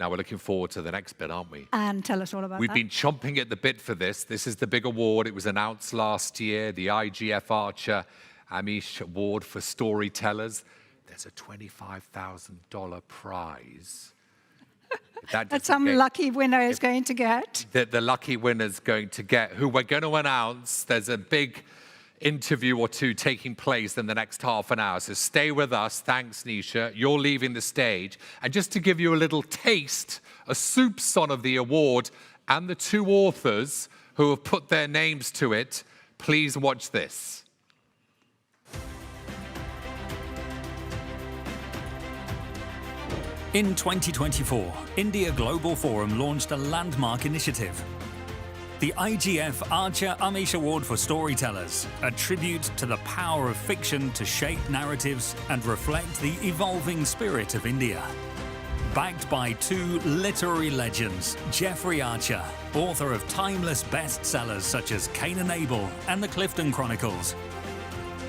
Now we're looking forward to the next bit, aren't we? And tell us all about We've that. been chomping at the bit for this. This is the big award. It was announced last year, the IGF Archer Amish Award for Storytellers. There's a $25,000 prize. That some lucky winner is going to get. That the lucky winner's going to get, who we're going to announce. There's a big interview or two taking place in the next half an hour. So stay with us. Thanks, Nisha. You're leaving the stage. And just to give you a little taste, a soupçon of the award and the two authors who have put their names to it, please watch this. In 2024, India Global Forum launched a landmark initiative, the IGF Archer Amish Award for Storytellers, a tribute to the power of fiction to shape narratives and reflect the evolving spirit of India. Backed by two literary legends, Jeffrey Archer, author of timeless bestsellers such as Kane and Abel and the Clifton Chronicles,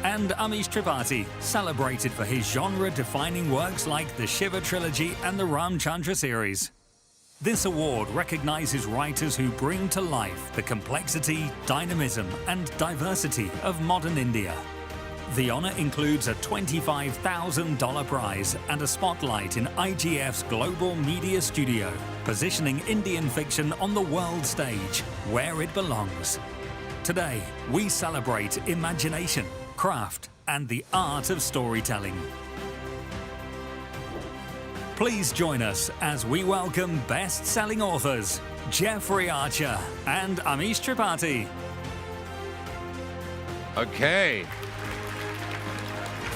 and Amish Tripathi, celebrated for his genre-defining works like the Shiva Trilogy and the Chandra Series. This award recognizes writers who bring to life the complexity, dynamism, and diversity of modern India. The honor includes a $25,000 prize and a spotlight in IGF's global media studio, positioning Indian fiction on the world stage, where it belongs. Today, we celebrate imagination, craft, and the art of storytelling. Please join us as we welcome best-selling authors Jeffrey Archer and Amish Tripathi. Okay.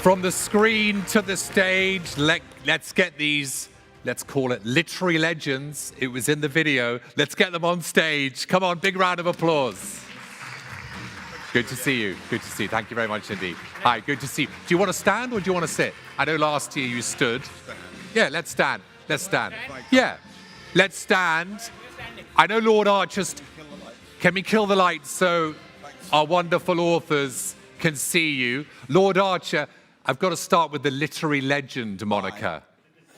From the screen to the stage, let's get these, let's call it literary legends. It was in the video. Let's get them on stage. Come on, big round of applause. Good to see you. Good to see you. Thank you very much indeed. Hi, good to see you. Do you want to stand or do you want to sit? I know last year you stood. Yeah, let's stand. Let's stand. Yeah, let's stand. I know Lord Archer, can we kill the lights so our wonderful authors can see you? Lord Archer, I've got to start with the literary legend moniker.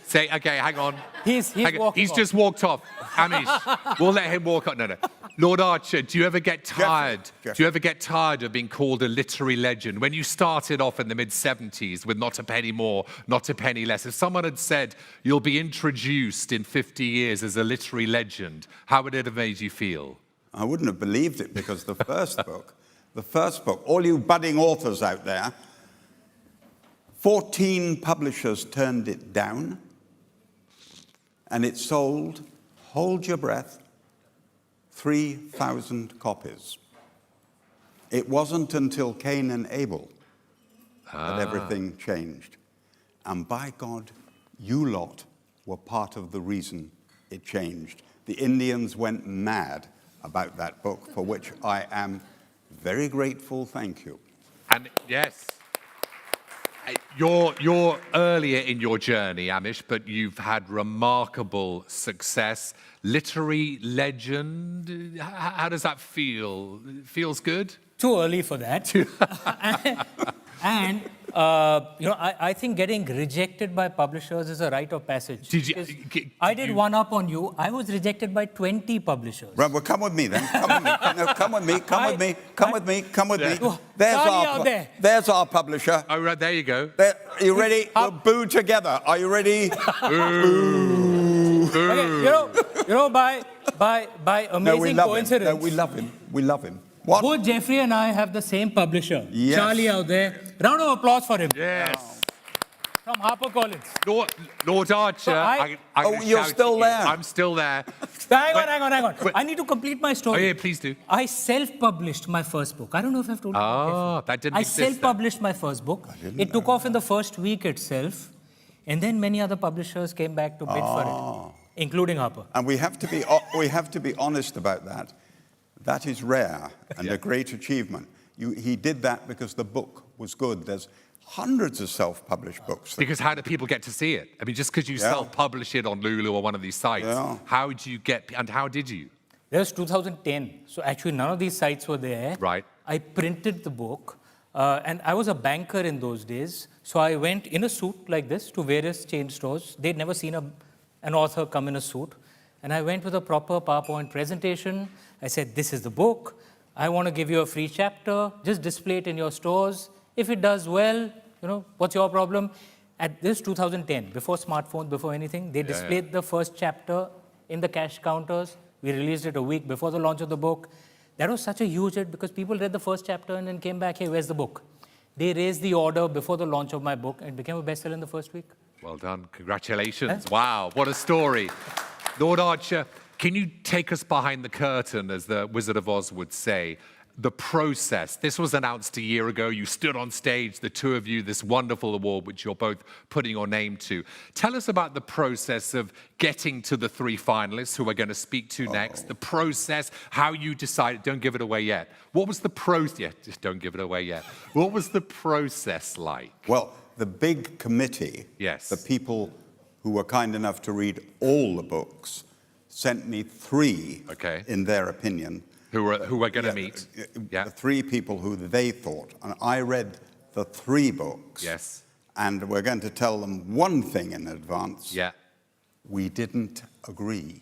Say, okay, hang on. He's just walked off. Amish, we'll let him walk up. No. Lord Archer, do you ever get tired? Jeff. Do you ever get tired of being called a literary legend? When you started off in the mid-70s with Not a Penny More, Not a Penny Less, if someone had said you'll be introduced in 50 years as a literary legend, how would it have made you feel? I wouldn't have believed it because the first book, all you budding authors out there, 14 publishers turned it down, and it sold, hold your breath, 3,000 copies. It wasn't until Kane and Abel that everything changed. And by God, you lot were part of the reason it changed. The Indians went mad about that book, for which I am very grateful. Thank you. And yes, you're earlier in your journey, Amish, but you've had remarkable success. Literary legend, how does that feel? Feels good? too early for that. and I think getting rejected by publishers is a rite of passage. I did one up on you. I was rejected by 20 publishers. Right, well, come with me then. Come with me. No, come with me. Come with me. Come with me. Come with me. There's our publisher. Oh, right, there you go. Are you ready? We'll boo together. Are you ready? Boo. Okay, by amazing coincidence. No, we love him. We love him. What? Both Jeffrey and I have the same publisher. Yes. Charlie out there. Round of applause for him. Yes. From HarperCollins. Lord Archer, So you're still there. I'm still there. Hang on. I need to complete my story. Oh, yeah, please do. I self-published my first book. I don't know if I've told you. That didn't exist. I self-published my first book. It took off in the first week itself. And then many other publishers came back to bid for it, including Harper. And we have to be honest about that. That is rare and a great achievement. He did that because the book was good. There's hundreds of self-published books. Because how do people get to see it? I mean, just because you self-publish it on Lulu or one of these sites, how did you get, and how did you? That was 2010. So actually none of these sites were there. Right. I printed the book. And I was a banker in those days. So I went in a suit like this to various chain stores. They'd never seen a an author come in a suit. And I went with a proper PowerPoint presentation. I said, this is the book. I want to give you a free chapter. Just display it in your stores. If it does well, what's your problem? At this 2010, before smartphones, before anything, they displayed the first chapter in the cash counters. We released it a week before the launch of the book. That was such a huge hit because people read the first chapter and then came back, hey, where's the book? They raised the order before the launch of my book and it became a bestseller in the first week. Well done. Congratulations. Wow, what a story. Lord Archer, can you take us behind the curtain, as the Wizard of Oz would say? The process. This was announced a year ago. You stood on stage, the two of you, this wonderful award, which you're both putting your name to. Tell us about the process of getting to the three finalists who we're going to speak to next. The process, how you decided. Don't give it away yet. What was the process? Don't give it away yet. What was the process like? Well, the big committee, the people who were kind enough to read all the books, sent me three, in their opinion, who we're going to meet. The three people who they thought. And I read the three books. Yes. And we're going to tell them one thing in advance. Yeah. We didn't agree.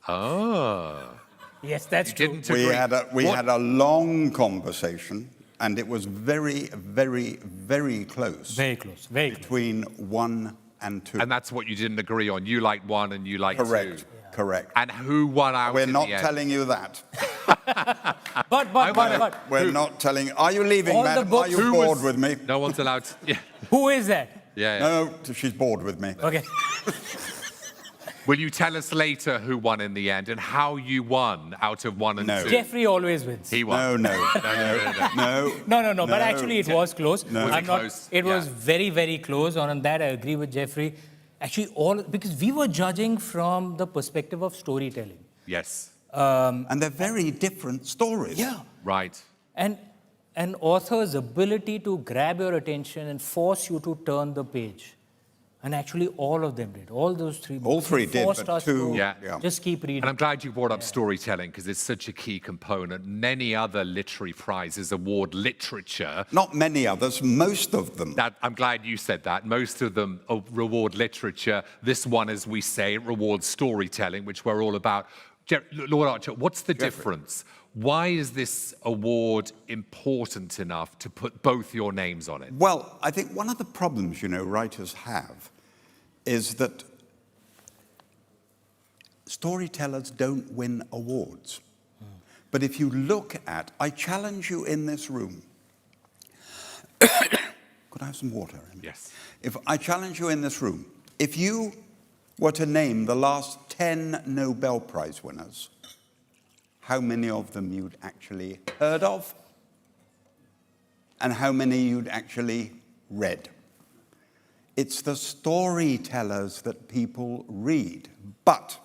Oh. Yes, that's true. Didn't agree. We had a long conversation, and it was very, very, very close. Very close, very close. Between 1 and 2. And that's what you didn't agree on. You liked 1 and you liked 2. Correct. Correct. And who won out? We're not telling you that. but we're not telling. Are you leaving, madam? Are you bored with me? No one's allowed. Yeah. Who is that? Yeah. No, she's bored with me. Okay. Will you tell us later who won in the end and how you won out of 1 and 2? Jeffrey always wins. He won. No. But actually, it was close. No. Was it close? It was very, very close. On that, I agree with Jeffrey. Actually, because we were judging from the perspective of storytelling. Yes. And they're very different stories. Yeah. Right. And an author's ability to grab your attention and force you to turn the page. And actually, all of them did. All those three books. All three did, but two... Just keep reading. And I'm glad you brought up storytelling, because it's such a key component. Many other literary prizes award literature. Not many others, most of them. I'm glad you said that. Most of them reward literature. This one, as we say, rewards storytelling, which we're all about. Lord Archer, what's the difference? Why is this award important enough to put both your names on it? Well, I think one of the problems, writers have is that storytellers don't win awards. But if you look at, I challenge you in this room. Could I have some water? Yes. If I challenge you in this room, if you were to name the last 10 Nobel Prize winners, how many of them you'd actually heard of, and how many you'd actually read. It's the storytellers that people read. But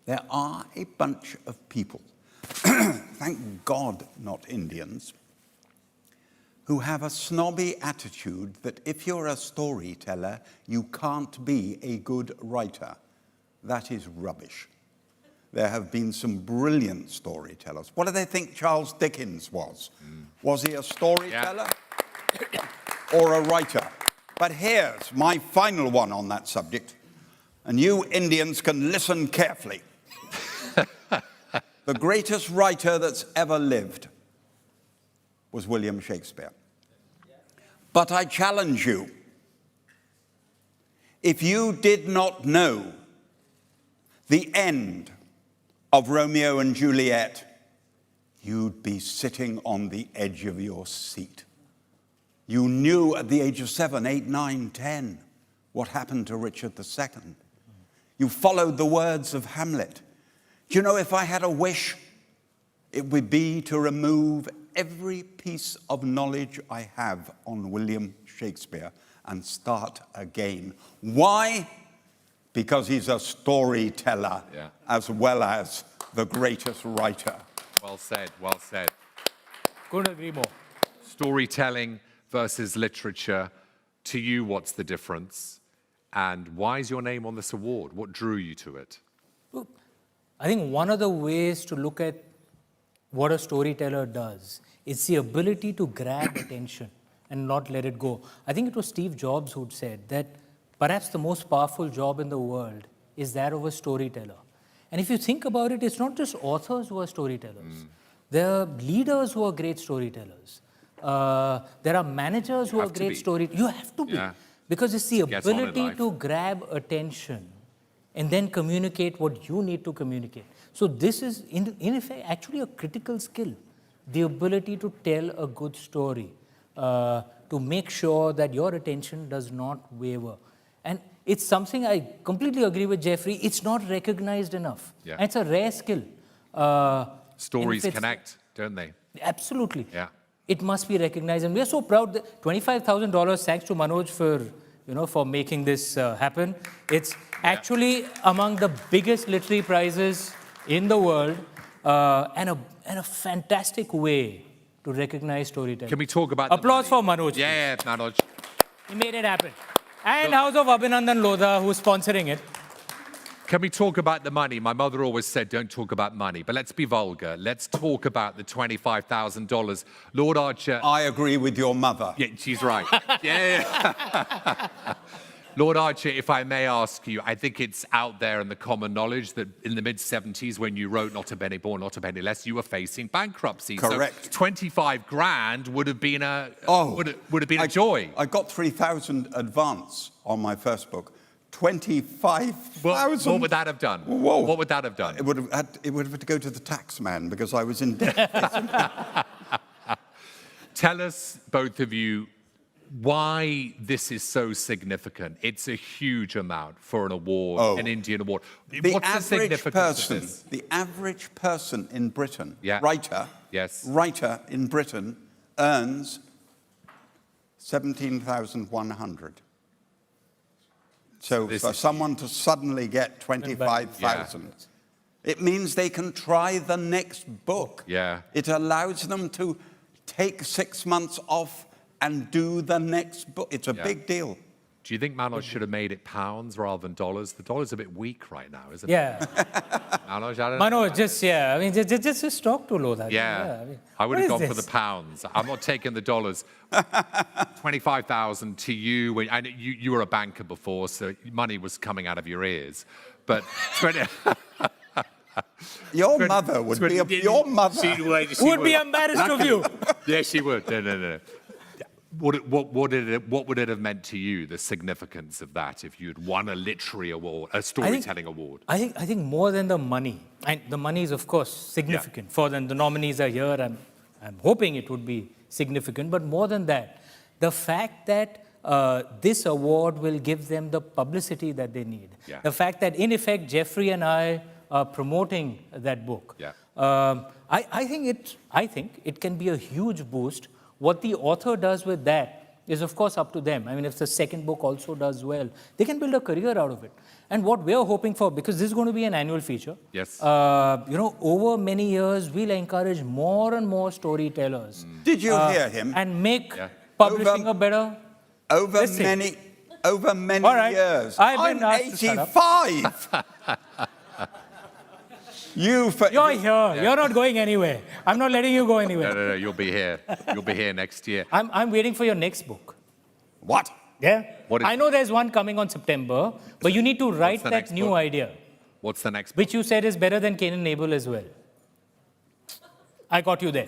there are a bunch of people, thank God not Indians, who have a snobby attitude that if you're a storyteller, you can't be a good writer. That is rubbish. There have been some brilliant storytellers. What do they think Charles Dickens was? Was he a storyteller or a writer? But here's my final one on that subject, and you Indians can listen carefully. The greatest writer that's ever lived was William Shakespeare. But I challenge you, if you did not know the end of Romeo and Juliet, you'd be sitting on the edge of your seat. You knew at the age of 7, 8, 9, 10 what happened to Richard II. You followed the words of Hamlet. Do you know, if I had a wish, it would be to remove every piece of knowledge I have on William Shakespeare and start again. Why? Because he's a storyteller as well as the greatest writer. Well said, well said. Couldn't agree more. Storytelling versus literature. To you, what's the difference? And why is your name on this award? What drew you to it? Look, I think one of the ways to look at what a storyteller does is the ability to grab attention and not let it go. I think it was Steve Jobs who said that perhaps the most powerful job in the world is that of a storyteller. And if you think about it, it's not just authors who are storytellers. There are leaders who are great storytellers. There are managers who are great storytellers. You have to be. Because it's the ability to grab attention and then communicate what you need to communicate. So this is, in effect, actually a critical skill. The ability to tell a good story, to make sure that your attention does not waver. And it's something I completely agree with Jeffrey, it's not recognized enough. Yeah. And it's a rare skill. Stories connect, don't they? Absolutely. Yeah. It must be recognized. And we are so proud that $25,000, thanks to Manoj for making this happen. It's actually among the biggest literary prizes in the world, and a fantastic way to recognize storytelling. Can we talk about applause for Manoj? Yeah, Manoj. He made it happen. And House of Abhinandan Lodha, who's sponsoring it. Can we talk about the money? My mother always said, don't talk about money, but let's be vulgar. Let's talk about the $25,000. Lord Archer. I agree with your mother. Yeah, she's right. Yeah. Lord Archer, if I may ask you, I think it's out there in the common knowledge that in the mid-70s, when you wrote Not a Penny More, Not a Penny Less, you were facing bankruptcy. Correct. So 25 grand would have been a a joy. I got 3,000 advance on my first book. 25,000. What would that have done? Whoa. What would that have done? It would have had to go to the tax man because I was in debt. Tell us, both of you, why this is so significant. It's a huge amount for an award, an Indian award. What's the significance of this? The average person in Britain, writer in Britain, earns 17,100. So for someone to suddenly get 25,000, it means they can try the next book. Yeah. It allows them to take 6 months off and do the next book. It's a big deal. Do you think Manoj should have made it pounds rather than dollars? The dollar's a bit weak right now, isn't it? Manoj, I don't know. I mean, just talk to Lodha. I mean, I would have gone for the pounds. I'm not taking the dollars. 25,000 to you. And you were a banker before, so money was coming out of your ears. But 20... Your mother would be your mother would be embarrassed of you. Yes, she would. No. What would it have meant to you, the significance of that, if you had won a literary award, a storytelling award? I think more than the money, and the money is of course significant. For them, the nominees are here. I'm hoping it would be significant, but more than that, the fact that this award will give them the publicity that they need. The fact that in effect Jeffrey and I are promoting that book. I think it can be a huge boost. What the author does with that is, of course, up to them. I mean, if the second book also does well, they can build a career out of it. And what we're hoping for, because this is going to be an annual feature, over many years, we'll encourage more and more storytellers. Did you hear him? And make publishing a better... Over many years. I'm 85! You're here. You're not going anywhere. I'm not letting you go anywhere. No. You'll be here. You'll be here next year. I'm waiting for your next book. What? Yeah. I know there's one coming on September, but you need to write that new idea. What's the next book? Which you said is better than Kane and Abel as well. I got you there.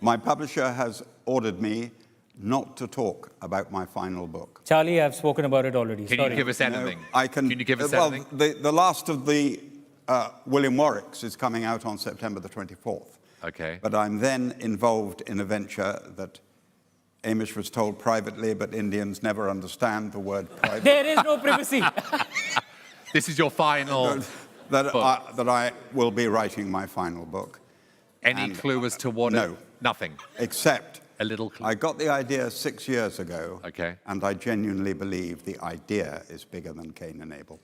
My publisher has ordered me not to talk about my final book. Charlie, I've spoken about it already. Can you give us anything? No, can you give us anything? The last of the William Warwicks is coming out on September the 24th. Okay. But I'm then involved in a venture that Amish was told privately, but Indians never understand the word private. There is no privacy. This is your final book. That I will be writing my final book. Any clue as to what? No. Nothing. Except a little clue. I got the idea 6 years ago. Okay. And I genuinely believe the idea is bigger than Kane and Abel.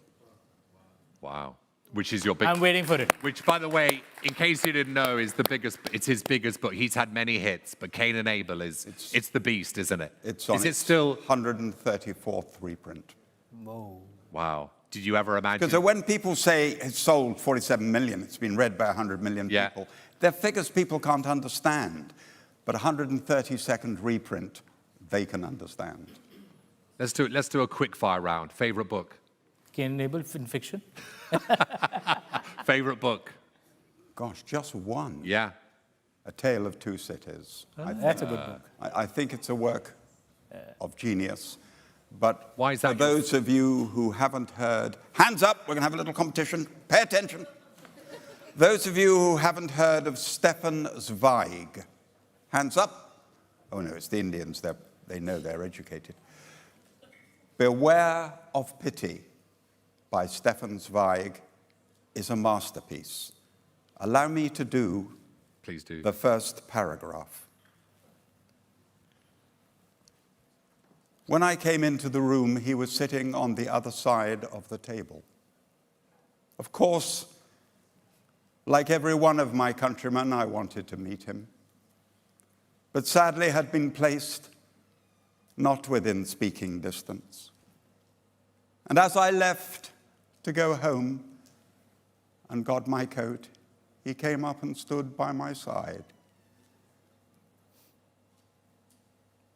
Wow. Which is your big... I'm waiting for it. Which, by the way, in case you didn't know, is the biggest... It's his biggest book. He's had many hits, but Kane and Abel is... It's the beast, isn't it? It's on its still... 134th reprint. Whoa. Wow. Did you ever imagine... Because when people say it's sold 47 million, it's been read by 100 million people, they're figures people can't understand. But 132nd reprint, they can understand. Let's do a quick fire round. Favorite book? Kane and Abel in fiction. Favorite book? Gosh, just one. Yeah. A Tale of Two Cities. That's a good book. I think it's a work of genius. But Why is that for those of you who haven't heard, hands up, we're going to have a little competition. Pay attention. Those of you who haven't heard of Stefan Zweig, hands up. Oh no, it's the Indians. They know they're educated. Beware of Pity by Stefan Zweig is a masterpiece. Allow me to do Please do. the first paragraph. When I came into the room, he was sitting on the other side of the table. Of course, like every one of my countrymen, I wanted to meet him, but sadly had been placed not within speaking distance. And as I left to go home and got my coat, he came up and stood by my side.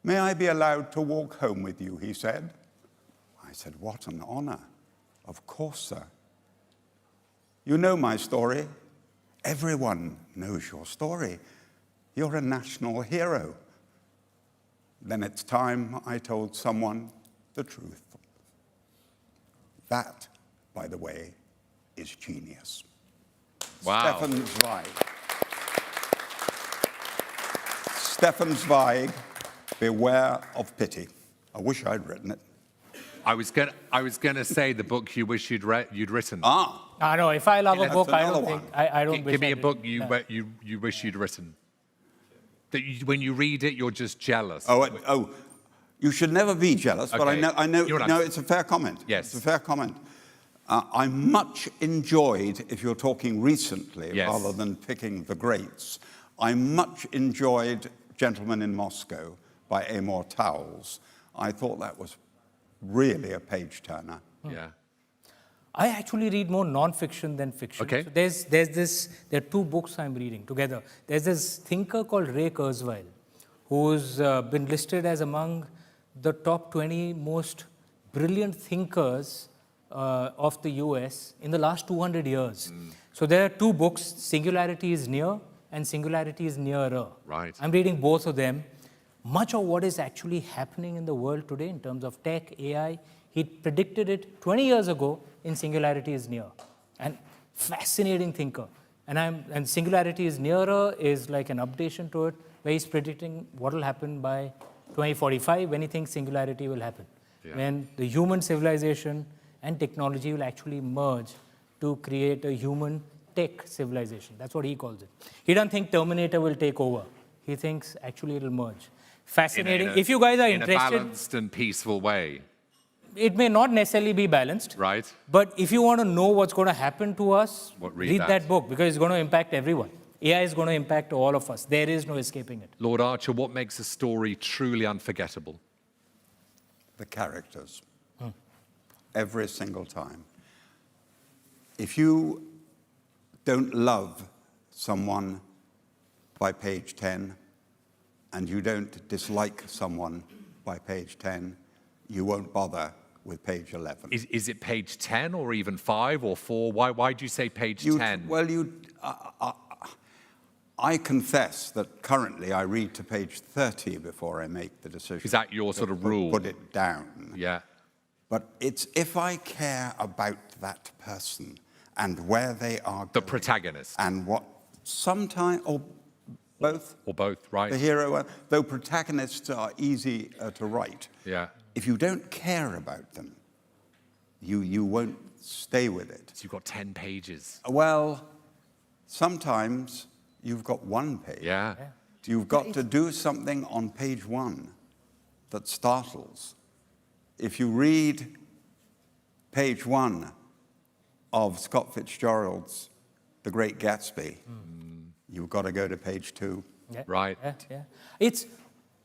"May I be allowed to walk home with you?" he said. I said, "What an honor." "Of course, sir. You know my story. Everyone knows your story. You're a national hero." Then it's time I told someone the truth. That, by the way, is genius. Wow. Stefan Zweig. Stefan Zweig, Beware of Pity. I wish I'd written it. I was gonna say the book you wish you'd written. No, if I love a book, I another don't think, one. I don't wish Give me I a did. book you wish you'd written. That when you read it, you're just jealous. You should never be jealous, but Okay. I know, You're no, right. it's a fair comment. Yes. It's a fair comment. I much enjoyed, if you're talking recently, Yes. rather than picking the greats, I much enjoyed Gentleman in Moscow by Amor Towles. I thought that was really a page-turner. Yeah. I actually read more non-fiction than fiction. Okay. So there are two books I'm reading together. There's this thinker called Ray Kurzweil, who's been listed as among the top 20 most brilliant thinkers of the US in the last 200 years. So there are two books, Singularity is Near and Singularity is Nearer. Right. I'm reading both of them. Much of what is actually happening in the world today in terms of tech, AI, he predicted it 20 years ago in Singularity is Near. And fascinating thinker. And Singularity is Nearer is like an updation to it, where he's predicting what will happen by 2045 when he thinks singularity will happen. Yeah. When the human civilization and technology will actually merge to create a human tech civilization. That's what he calls it. He doesn't think Terminator will take over. He thinks actually it'll merge. Fascinating. If you guys are in interested, a balanced and peaceful way, it may not necessarily be balanced. right? But if you want to know what's going to happen to us, read that that. book, because it's going to impact everyone. AI is going to impact all of us. There is no escaping it. Lord Archer, what makes a story truly unforgettable? The characters. Every single time. If you don't love someone by page 10, and you don't dislike someone by page 10, you won't bother with page 11. Is it page 10 or even 5 or 4? Why do you say page 10? Well, I confess that currently I read to page 30 before I make the decision. Is that your sort of rule? Put it down. Yeah. But it's if I care about that person and where they are The going, protagonist. and what sometimes, or both, Or both, right? the hero, though protagonists are easy to write, Yeah. if you don't care about them, you won't stay with it. So you've got 10 pages. Well, sometimes you've got one page. Yeah. You've got to do something on page 1 that startles. If you read page 1 of Scott Fitzgerald's The Great Gatsby, you've got to go to page 2. Yeah. Right. Yeah.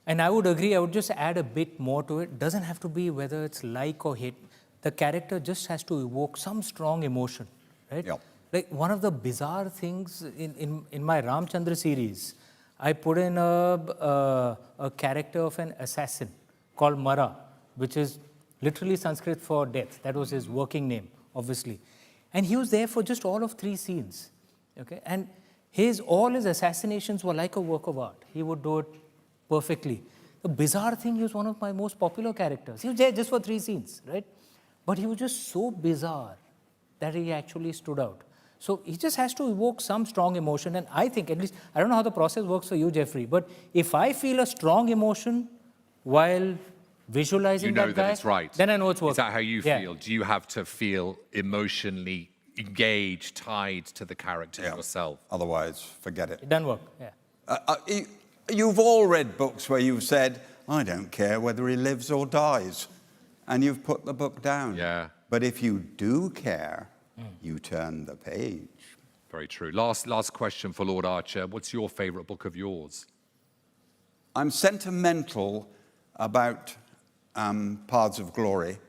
And I would agree, I would just add a bit more to it. Doesn't have to be whether it's like or hate. The character just has to evoke some strong emotion, right? Yep. Like one of the bizarre things in my Chandra series, I put in a character of an assassin called Mara, which is literally Sanskrit for death. That was his working name, obviously. And he was there for just all of 3 scenes. Okay? And all his assassinations were like a work of art. He would do it perfectly. The bizarre thing, he was one of my most popular characters. He was there just for 3 scenes, right? But he was just so bizarre that he actually stood out. So he just has to evoke some strong emotion. And I think, at least, I don't know how the process works for you, Jeffrey, but if I feel a strong emotion while visualizing that guy, it's right. then I know it's working. Is that how you feel? Do you have to feel emotionally engaged, tied to the character yourself? Otherwise, forget it. It doesn't work, yeah. You've all read books where you've said, I don't care whether he lives or dies, and you've put the book down. Yeah. But if you do care, you turn the page. Very true. Last question for Lord Archer. What's your favourite book of yours? I'm sentimental about Paths of Glory,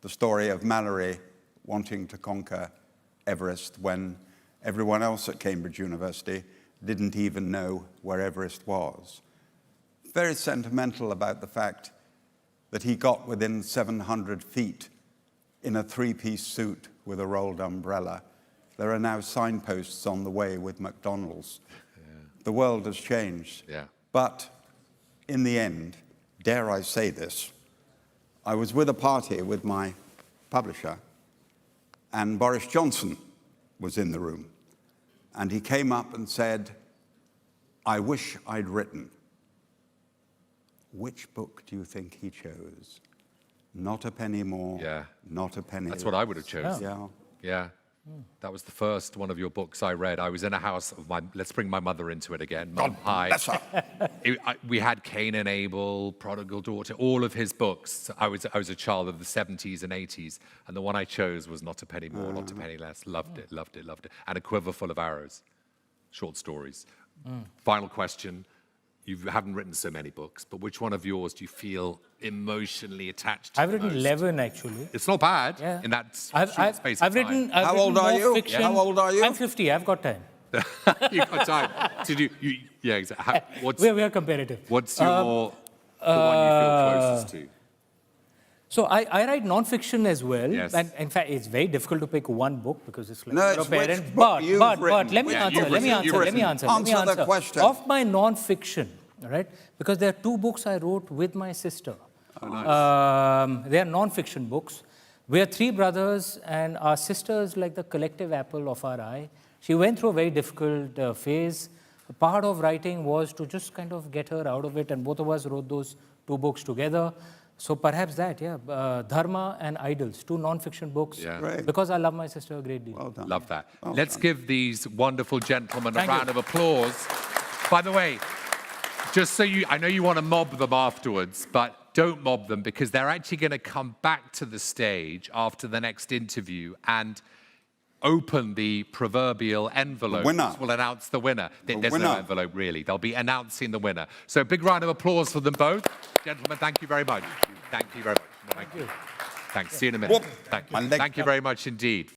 the story of Mallory wanting to conquer Everest when everyone else at Cambridge University didn't even know where Everest was. Very sentimental about the fact that he got within 700 feet in a 3-piece suit with a rolled umbrella. There are now signposts on the way with McDonald's. Yeah. The world has changed. Yeah. But in the end, dare I say this, I was with a party with my publisher, and Boris Johnson was in the room. And he came up and said, I wish I'd written. Which book do you think he chose? Not a penny more, not a penny That's less. what I would have chosen. Yeah. Yeah. That was the first one of your books I read. I was in a house of let's bring my mother into it again. Mum, hi. We had Kane and Abel, Prodigal Daughter, all of his books. I was a child of the 70s and 80s, and the one I chose was Not a Penny More, Not a Penny Less. Loved it, loved it, loved it. And A Quiver Full of Arrows, short stories. Final question. You haven't written so many books, but which one of yours do you feel emotionally attached to? I've written 11, actually. It's not bad in that short space of time. How old are you? Fiction. How old are you? I'm 50. I've got time. You've got time to do. Yeah, exactly. We are competitive. What's your the one you feel closest to? So I write non-fiction as well. Yes. And in fact, it's very difficult to pick one book because it's like No, you're a it's which parent. book you've But written. let me Yeah, answer. you've Let me written. answer. Let me answer. Answer Let me the question. Of my non-fiction, right? Because there are 2 books I wrote with my sister. Oh, nice. They are non-fiction books. We are 3 brothers, and our sister is like the collective apple of our eye. She went through a very difficult phase. Part of writing was to just kind of get her out of it, and both of us wrote those 2 books together. So perhaps that, Dharma and Idols, 2 non-fiction books, because I love my sister a great deal. Well done. Love that. Well Let's done. give these wonderful gentlemen Thank a you. round of applause. By the way, just so I know you want to mob them afterwards, but don't mob them because they're actually going to come back to the stage after the next interview and open the proverbial envelope. The winner. We'll announce the winner. There's winner. no envelope, really. They'll be announcing the winner. So big round of applause for them both. Gentlemen, thank you very much. Thank you very much. Thank you. Thanks. See you in a minute. Whoop. Thank My you. leg Thank you very much indeed.